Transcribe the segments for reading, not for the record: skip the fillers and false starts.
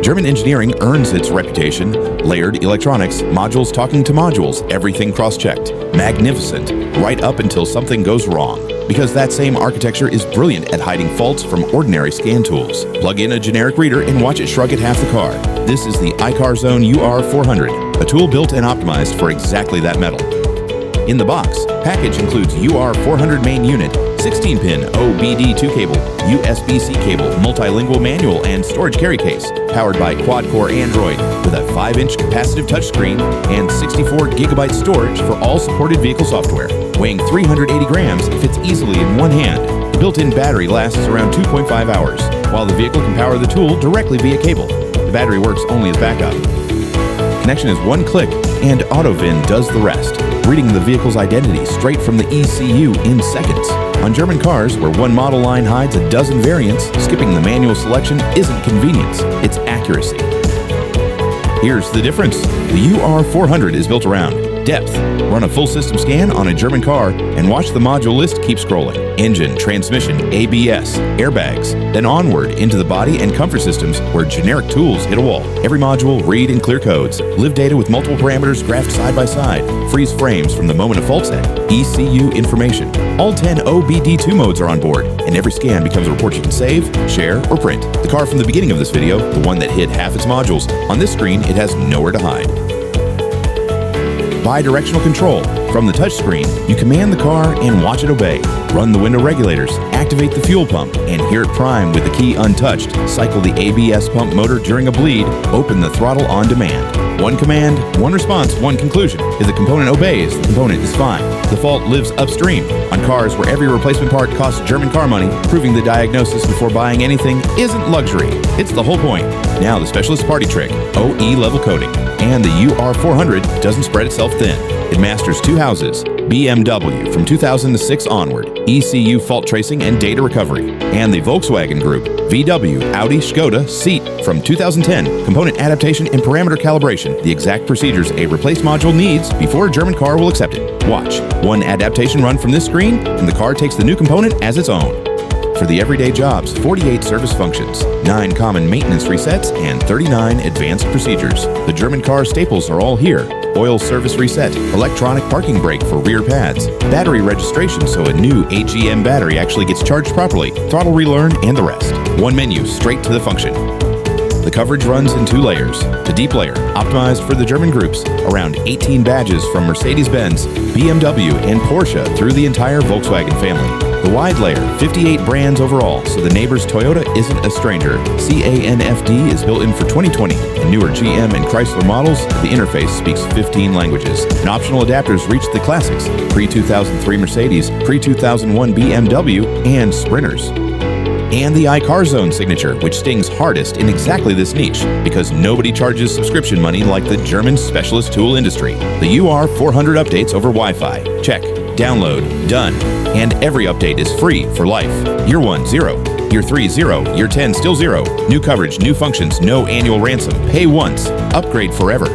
German engineering earns its reputation. Layered electronics, modules talking to modules, everything cross-checked. Magnificent, right up until something goes wrong. Because that same architecture is brilliant at hiding faults from ordinary scan tools. Plug in a generic reader and watch it shrug at half the car. This is the iCarzone UR400, a tool built and optimized for exactly that metal. In the box, package includes UR400 main unit, 16-pin OBD2 cable, USB-C cable, multilingual manual, and storage carry case, powered by quad-core Android, with a 5-inch capacitive touchscreen and 64GB storage for all supported vehicle software. Weighing 380 grams, it fits easily in one hand. The built-in battery lasts around 2.5 hours, while the vehicle can power the tool directly via cable. The battery works only as backup. Connection is one click, and AutoVIN does the rest, reading the vehicle's identity straight from the ECU in seconds. On German cars, where one model line hides a dozen variants, skipping the manual selection isn't convenience, it's accuracy. Here's the difference. The UR400 is built around depth. Run a full system scan on a German car and watch the module list keep scrolling. Engine, transmission, ABS, airbags, then onward into the body and comfort systems where generic tools hit a wall. Every module, read and clear codes, live data with multiple parameters graphed side by side, freeze frames from the moment of fault set, ECU information. All 10 OBD2 modes are on board, and every scan becomes a report you can save, share, or print. The car from the beginning of this video, the one that hid half its modules, on this screen it has nowhere to hide. Bidirectional control. From the touchscreen, you command the car and watch it obey. Run the window regulators, activate the fuel pump, and hear it prime with the key untouched. Cycle the ABS pump motor during a bleed. Open the throttle on demand. One command, one response, one conclusion. If the component obeys, the component is fine. The fault lives upstream. On cars where every replacement part costs German car money, proving the diagnosis before buying anything isn't luxury. It's the whole point. Now the specialist party trick, OE level coding. And the UR400 doesn't spread itself thin. It masters two houses, BMW from 2006 onward, ECU fault tracing and data recovery, and the Volkswagen Group, VW, Audi, Skoda, seat from 2010, component adaptation and parameter calibration, the exact procedures a replaced module needs before a German car will accept it. Watch, one adaptation run from this screen, and the car takes the new component as its own. For the everyday jobs, 48 service functions, 9 common maintenance resets, and 39 advanced procedures. The German car staples are all here. Oil service reset, electronic parking brake for rear pads, battery registration so a new AGM battery actually gets charged properly, throttle relearn, and the rest. One menu straight to the function. The coverage runs in 2 layers. The deep layer, optimized for the German groups, around 18 badges from Mercedes-Benz, BMW, and Porsche through the entire Volkswagen family. The wide layer, 58 brands overall, so the neighbor's Toyota isn't a stranger. CANFD is built in for 2020, and newer GM and Chrysler models, the interface speaks 15 languages. And optional adapters reach the classics, pre-2003 Mercedes, pre-2001 BMW, and Sprinters. And the iCarzone signature, which stings hardest in exactly this niche, because nobody charges subscription money like the German specialist tool industry. The UR400 updates over Wi-Fi. Check. Download. Done. And every update is free for life. Year 1, 0. Year 3, 0. Year 10, still 0. New coverage, new functions, no annual ransom. Pay once. Upgrade forever.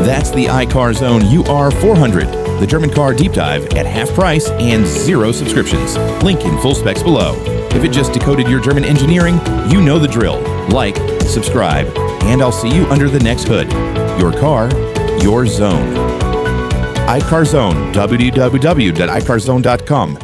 That's the iCarzone UR400, the German car deep dive at half price and 0 subscriptions. Link in full specs below. If it just decoded your German engineering, you know the drill. Like, subscribe, and I'll see you under the next hood. Your car, your zone. iCarzone, www.icarzone.com.